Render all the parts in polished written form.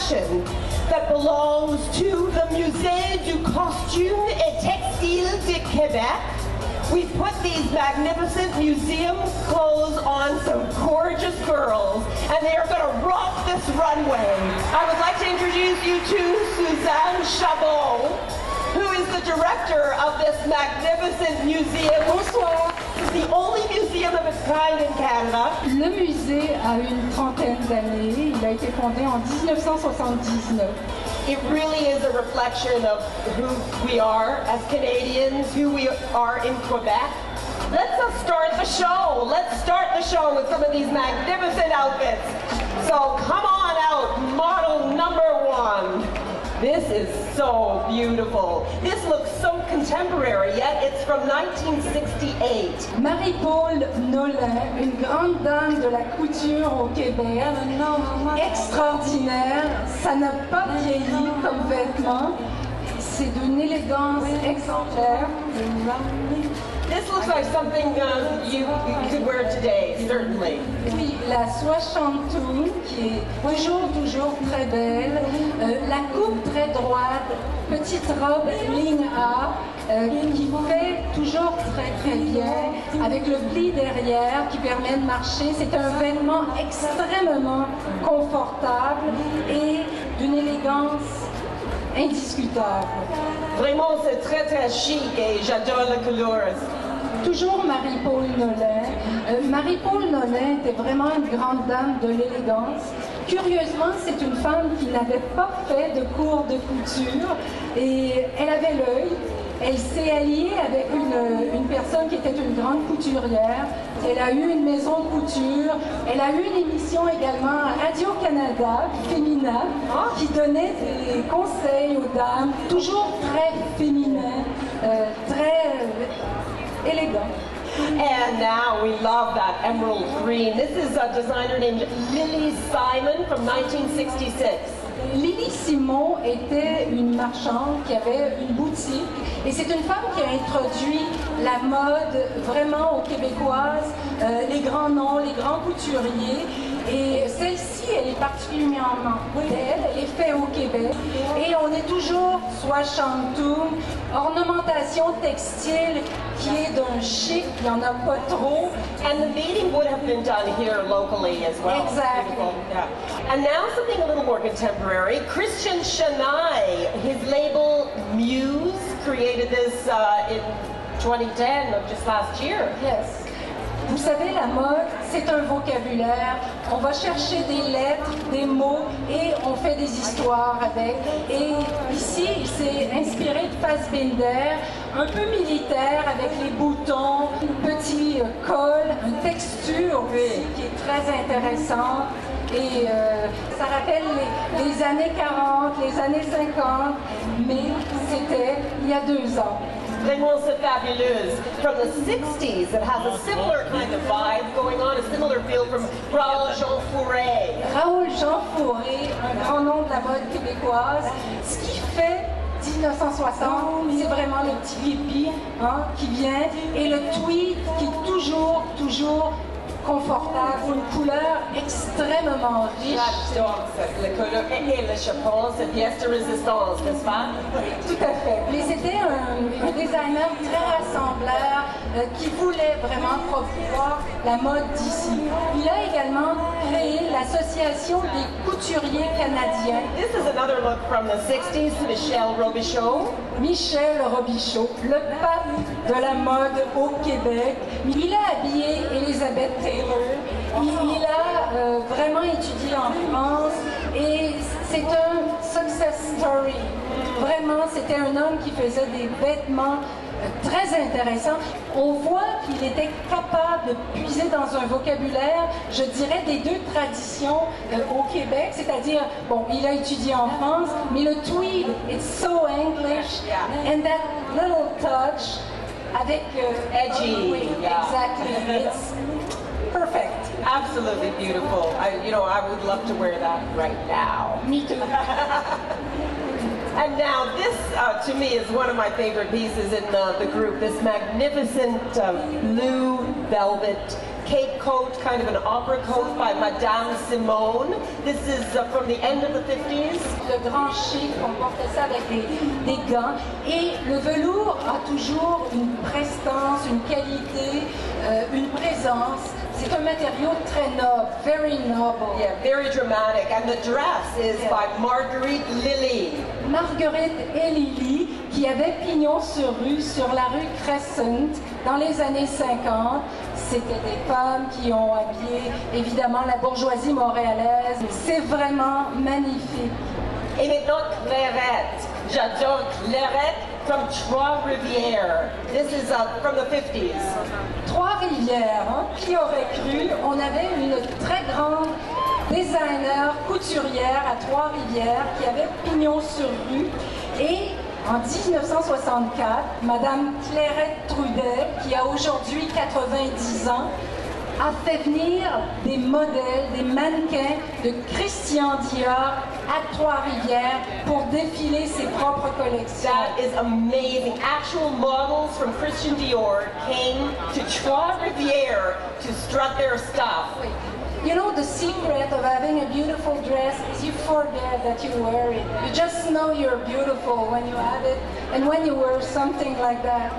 collection that belongs to the Musée du Costume et Textile de Québec. We put these magnificent museum clothes on some gorgeous girls, and they are going to rock this runway. I would like to introduce you to Suzanne Chabot, who is the director of this magnificent museum. Bonsoir. It's the only museum of its kind in Canada. Le musée a une trentaine d'années. Il a été fondé en 1979. It really is a reflection of who we are as Canadians, who we are in Quebec. Let's start the show. Let's start the show with some of these magnificent outfits. So come on out, model number one. This is so beautiful. This looks so contemporary, yet it's from 1968. Marie-Paule Nolin, une grande dame de la couture au Québec, extraordinaire. Ça n'a pas vieilli comme vêtement. C'est d'une élégance exemplaire. This looks like something you could wear today, certainly. Oui, la soie Shantung, qui est toujours très belle. La coupe très droite, petite robe ligne A, qui fait toujours très bien, avec le pli derrière qui permet de marcher. C'est un vêtement extrêmement confortable et d'une élégance indiscutable. Vraiment, c'est très chic et j'adore la couleur. Toujours Marie-Paule Nolin. Marie-Paule Nolin était vraiment une grande dame de l'élégance. Curieusement, c'est une femme qui n'avait pas fait de cours de couture et elle avait l'œil. Elle s'est alliée avec une personne qui était une grande couturière. Elle a eu une maison de couture. Elle a eu une émission également à Radio-Canada, Féminin, qui donnait des conseils aux dames, toujours très féminin, très élégant. And now we love that emerald green. This is a designer named Lily Simon from 1966. Lily Simon était une marchande qui avait une boutique et c'est une femme qui a introduit la mode vraiment aux Québécoises, les grands noms, les grands couturiers. Et celle-ci, elle est particulièrement belle, elle est faite au Québec. Et on est toujours soit Shantung, ornementation textile qui est d'un chic, il n'y en a pas trop. And the beading would have been done here locally as well. Exactly. Yeah. And now something a little more contemporary. Christian Chanaille, his label Muse, created this in 2010, just last year. Yes. Vous savez, la mode, c'est un vocabulaire. On va chercher des lettres, des mots et on fait des histoires avec. Et ici, il s'est inspiré de Fassbinder, un peu militaire avec les boutons, un petit col, une texture aussi qui est très intéressante. Et ça rappelle les années 40, les années 50, mais c'était il y a 2 ans. Vraiment, c'est fabuleuse. From the 60s, it has a similar kind of vibe going on, a similar feel from Raoul Jean Fourré. Raoul Jean Fourré, un grand nom de la mode québécoise. Ce qui fait 1960, c'est vraiment le petit képi qui vient et le tweed qui est toujours confortable, une couleur extrêmement riche. J'adore la couleur et le chapeau, cette pièce de résistance, n'est-ce pas? Tout à fait. Mais c'était un designer très rassembleur qui voulait vraiment promouvoir la mode d'ici. Il a également créé l'Association des couturiers canadiens. This is another look from the 60s to Michel Robichaud. Michel Robichaud, le pape de la mode au Québec. Il a habillé Elizabeth Taylor. Il a vraiment étudié en France et c'est un success story. Vraiment, c'était un homme qui faisait des vêtements très intéressants. On voit qu'il était capable de puiser dans un vocabulaire, je dirais, des 2 traditions au Québec, c'est-à-dire, bon, il a étudié en France, mais le tweed, it's so English, and that little touch avec edgy. Oui, exactly. It's perfect. Absolutely beautiful. I would love to wear that right now. Me too. And now this, to me, is one of my favorite pieces in the group, this magnificent blue velvet cape coat, kind of an opera coat by Madame Simone. This is from the end of the 50s. Le grand chic, on portait ça avec des gants. Et le velours a toujours une prestance, une qualité, une présence. C'est un matériau très noble, very noble. Yeah, very dramatic. And the dress is by Marguerite Lilly. Marguerite et Lily, qui avaient pignon sur rue, sur la rue Crescent, dans les années 50. C'était des femmes qui ont habillé, évidemment, la bourgeoisie montréalaise. C'est vraiment magnifique. Et maintenant, Clairette. J'adore Clairette from Trois-Rivières. This is from the 50s. Trois-Rivières, hein? Qui aurait cru? On avait une très grande designer couturière à Trois-Rivières qui avait pignon sur rue. Et en 1964, Madame Clairette Trudel, qui a aujourd'hui 90 ans, a fait venir des modèles, des mannequins de Christian Dior à Trois-Rivières pour défiler ses propres collections. That is amazing. Actual models from Christian Dior came to Trois-Rivières to strut their stuff. You know, the secret of having a beautiful dress is you forget that you wear it. You just know you're beautiful when you have it and when you wear something like that.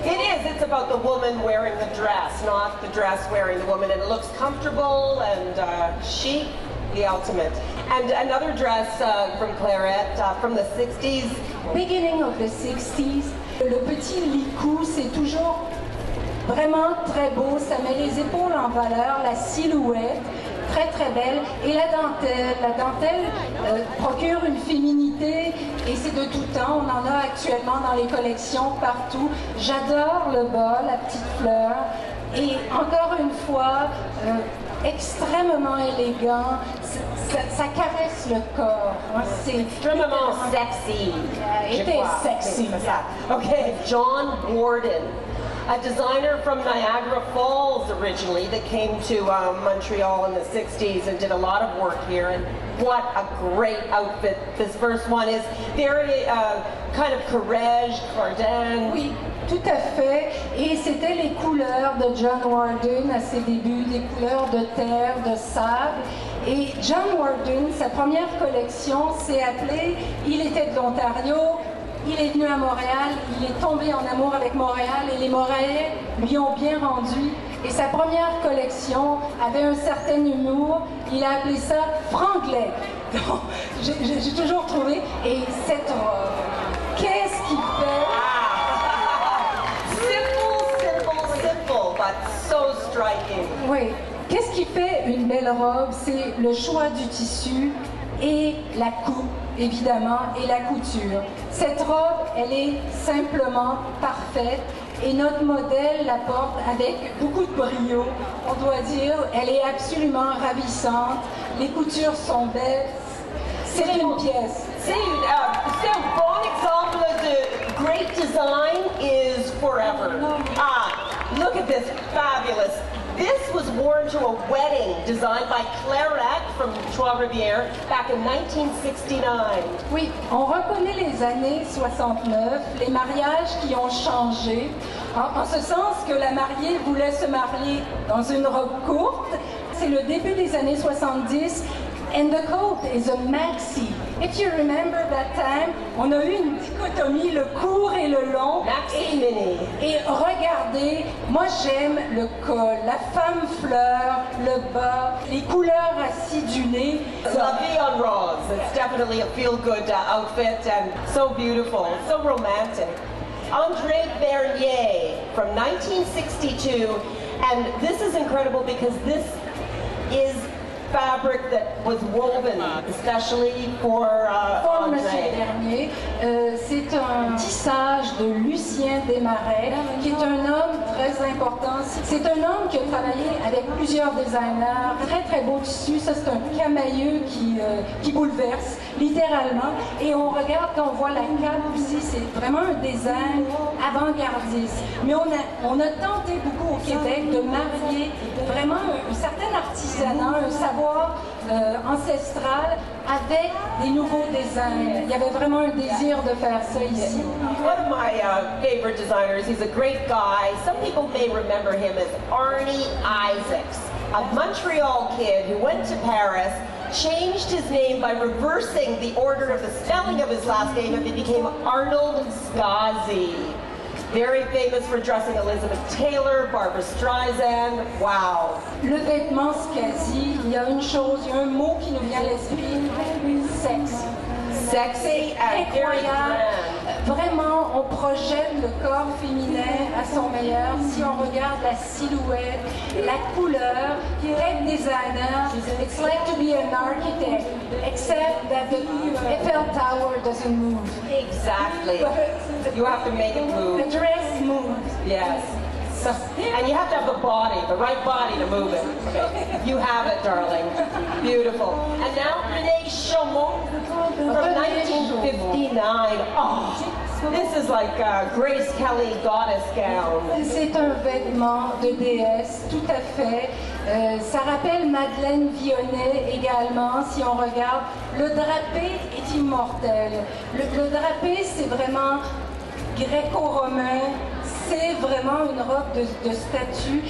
It is. It's about the woman wearing the dress, not the dress wearing the woman. And it looks comfortable and chic, the ultimate. And another dress from Clairette from the 60s. Beginning of the 60s, le petit licou, c'est toujours vraiment très beau. Ça met les épaules en valeur, la silhouette, très très belle. Et la dentelle procure une féminité et c'est de tout temps. On en a actuellement dans les collections partout. J'adore le bas, la petite fleur. Et encore une fois, extrêmement élégant. Ça caresse le corps. C'est extrêmement sexy. It is sexy. Okay, John Warden. A designer from Niagara Falls originally that came to Montreal in the 60s and did a lot of work here. And what a great outfit. This first one is very kind of Courrèges, Cardin. Oui, tout à fait. Et c'était les couleurs de John Warden à ses débuts, des couleurs de terre, de sable. Et John Warden, sa première collection s'est appelée « Il était de l'Ontario ». Il est venu à Montréal, il est tombé en amour avec Montréal et les Montréalais lui ont bien rendu. Et sa première collection avait un certain humour, il a appelé ça franglais. Donc, j'ai toujours trouvé. Et cette robe, qu'est-ce qu'il fait? Simple, but so striking. Oui, qu'est-ce qui fait une belle robe? C'est le choix du tissu et la coupe, évidemment, et la couture. Cette robe, elle est simplement parfaite et notre modèle la porte avec beaucoup de brio. On doit dire, elle est absolument ravissante. Les coutures sont belles. C'est une pièce. C'est un bon exemple de great design is forever. Look at this, fabulous. This was worn to a wedding designed by Clairette from Trois-Rivières back in 1969. Oui, on reconnaît les années 69, les mariages qui ont changé, en ce sens que la mariée voulait se marier dans une robe courte. C'est le début des années 70. And the coat is a maxi. If you remember that time, on a eu une dichotomie, le court et le long. Maxi mini. Et regardez, moi j'aime le col, la femme fleur, le bas, les couleurs acidulées. La vie en rose. It's definitely a feel-good outfit and so beautiful, so romantic. André Bernier from 1962, and this is incredible because this is fabric that was woven especially for Monsieur Bernier. C'est un tissage de Lucien Desmarais, qui est un homme très important. C'est un homme qui a travaillé avec plusieurs designers. Très très beau tissu. Ça, c'est un camailleux qui bouleverse. littéralement. Et on regarde, quand on voit la cape aussi, c'est vraiment un design avant-gardiste. Mais on a tenté beaucoup au Québec de marier vraiment un certain artisanat, un savoir ancestral avec des nouveaux designs. Il y avait vraiment un désir de faire ça ici. One of my favorite designers, he's a great guy. Some people may remember him as Arnie Isaacs, a Montreal kid who went to Paris, changed his name by reversing the order of the spelling of his last name, and it became Arnold Scazi. Very famous for dressing Elizabeth Taylor, Barbara Streisand. Wow. Le vêtement Scazi, il y a une chose, il y a un mot qui nous vient à l'esprit, sexe. Sexy and very grand. Vraiment, on projette le corps féminin à son meilleur. Si on regarde la silhouette, la couleur, tech designer, it's like to be an architect, except that the Eiffel Tower doesn't move. Exactly. You have to make it move. The dress moves. Yes. And you have to have the right body to move it. Okay. You have it, darling. Beautiful. And now Renee Chaumont from 1959. Oh, this is like a Grace Kelly goddess gown. C'est un vêtement de déesse, tout à fait. Ça rappelle Madeleine Vionnet également, si on regarde. Le drapé est immortel. Le drapé, c'est vraiment gréco-romain. C'est vraiment une robe de statue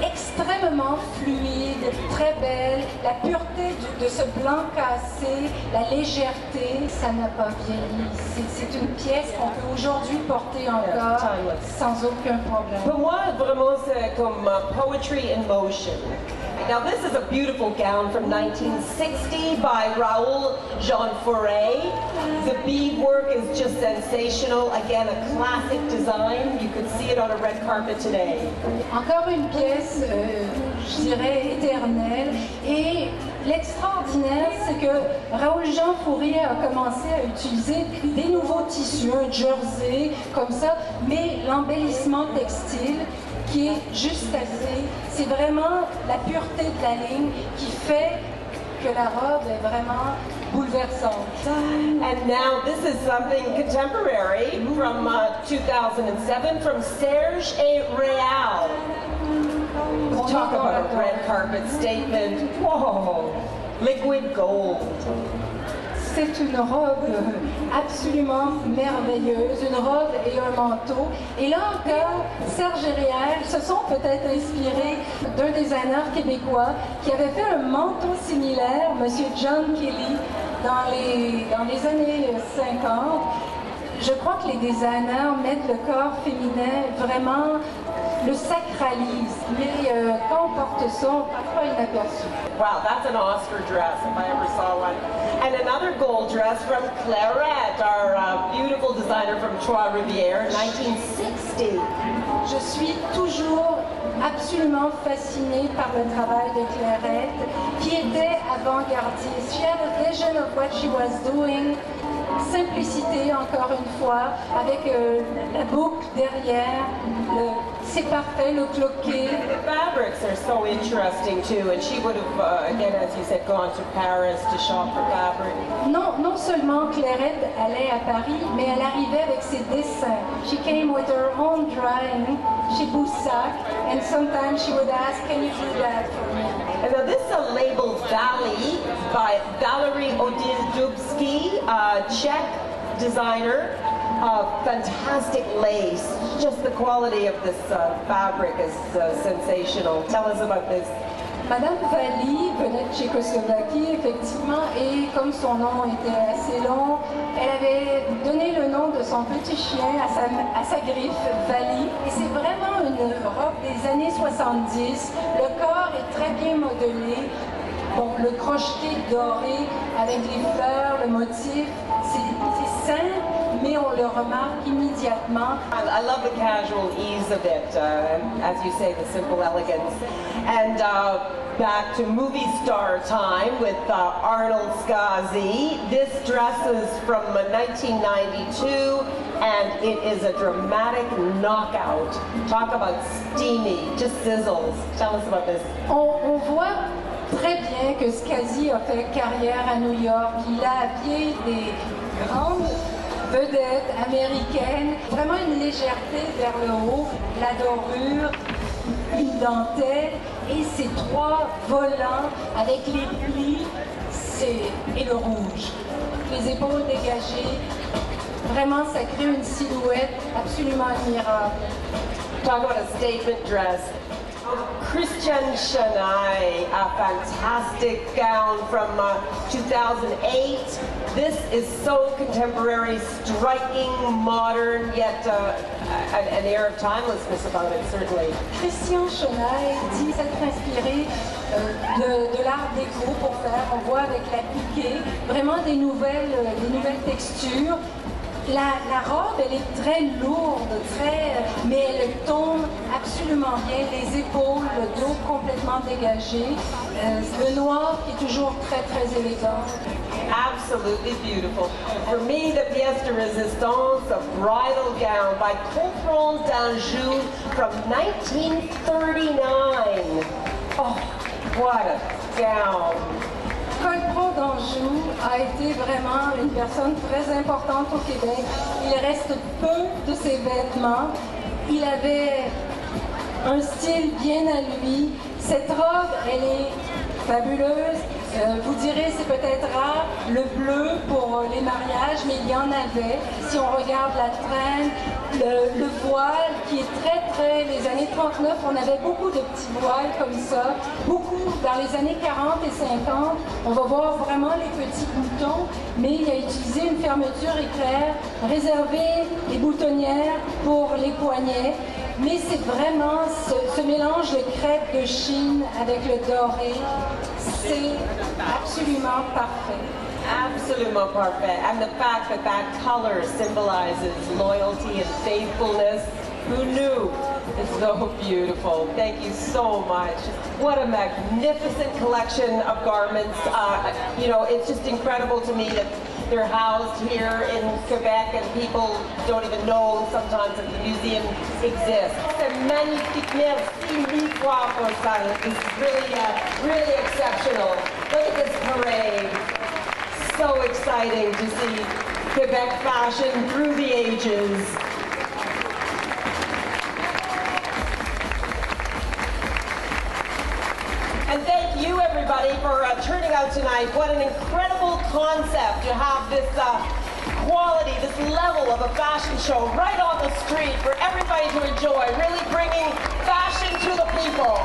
extrêmement fluide, très belle, la pureté de ce blanc cassé, la légèreté, ça n'a pas vieilli. C'est une pièce qu'on peut aujourd'hui porter encore sans aucun problème. Pour moi, vraiment, c'est comme poetry in motion. Now, this is a beautiful gown from 1960 by Raoul Jean Fauré. The beadwork is just sensational. Again, a classic design. You could see it on a red carpet today. Encore une pièce, je dirais, éternelle. Et l'extraordinaire, c'est que Raoul Jean Fauré a commencé à utiliser des nouveaux tissus, un jersey comme ça, mais l'embellissement textile qui est juste assez. C'est vraiment la pureté de la ligne qui fait que la robe est vraiment bouleversante. And now this is something contemporary from 2007 from Serge et Real. Talk about a red carpet statement. Whoa, liquid gold. C'est une robe absolument merveilleuse, une robe et un manteau. Et là encore, Serge et Réal se sont peut-être inspirés d'un designer québécois qui avait fait un manteau similaire, M. John Kelly, dans les années 50. Je crois que les designers mettent le corps féminin vraiment, le sacralisent. Mais quand on porte ça, on passe pas inaperçu. Wow, that's an Oscar dress if I ever saw one. And another gold dress from Clairette, our beautiful designer from Trois-Rivières, 1960. Je suis toujours absolument fascinée par le travail de Clairette, qui était avant-gardiste. She had a vision of what she was doing. Simplicité, encore une fois, avec la boucle derrière, c'est parfait, le cloquet. The fabrics are so interesting too, and she would have, again, as you said, gone to Paris to shop for fabric. Non seulement Clairette allait à Paris, mais elle arrivait avec ses dessins. She came with her own drawing chez Boussac, and sometimes she would ask, "Can you do that for me?" And now this is a label Valley by Valerie Odil-Dubsky, a Czech designer. Fantastic lace. Just the quality of this fabric is sensational. Tell us about this. Madame Valli venait de Tchécoslovaquie, effectivement, et comme son nom était assez long, elle avait donné le nom de son petit chien à sa griffe, Valli. Et c'est vraiment une robe des années 70. Le corps est très bien modelé. Bon, le crocheté doré avec les fleurs, le motif, c'est simple, mais on le remarque immédiatement. I love the casual ease of it, as you say, the simple elegance. And back to movie star time with Arnold Scazi. This dress is from 1992, and it is a dramatic knockout. Talk about steamy, just sizzles. Tell us about this. On voit très bien que Skazi a fait carrière à New York. Il a habillé des grandes vedettes américaines, vraiment une légèreté vers le haut, la dorure, une dentelle et ces trois volants avec les plis et le rouge. Les épaules dégagées, vraiment ça crée une silhouette absolument admirable. Talk about a statement dress. Christian Chennai, a fantastic gown from 2008. This is so contemporary, striking, modern, yet an air of timelessness about it, certainly. Christian Chennai dit s'être inspiré de l'art déco pour faire, on voit avec la piquée, vraiment des nouvelles textures. La robe, elle est très lourde, mais elle tombe absolument bien, les épaules, le dos complètement dégagé, le noir qui est toujours très, très élégant. Absolutely beautiful. For me, the pièce de résistance, a bridal gown by Contreras d'Anjou from 1939. Oh, what a gown. Contreras d'Anjou a été vraiment une personne très importante au Québec. Il reste peu de ses vêtements. Il avait un style bien à lui. Cette robe, elle est fabuleuse. Vous direz, c'est peut-être rare, le bleu pour les mariages, mais il y en avait. Si on regarde la traîne, le voile qui est très, les années 39, on avait beaucoup de petits voiles comme ça. Beaucoup, dans les années 40 et 50, on va voir vraiment les petits boutons, mais il a utilisé une fermeture éclair, réservé les boutonnières pour les poignets. Mais c'est vraiment ce mélange de crêpe de Chine avec le doré, c'est absolument parfait. Absolument parfait. And the fact that that color symbolizes loyalty and faithfulness. Who knew? It's so beautiful. Thank you so much. What a magnificent collection of garments. You know, it's just incredible to me that they're housed here in Quebec and people don't even know sometimes that the museum exists. C'est magnifique. Merci mille fois for ça. This is really exceptional. Look at this parade. So exciting to see Quebec fashion through the ages. And thank you, everybody, for turning out tonight. What an incredible concept to have this quality, this level of a fashion show right on the street for everybody to enjoy, really bringing fashion to the people.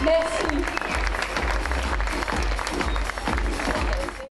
Merci.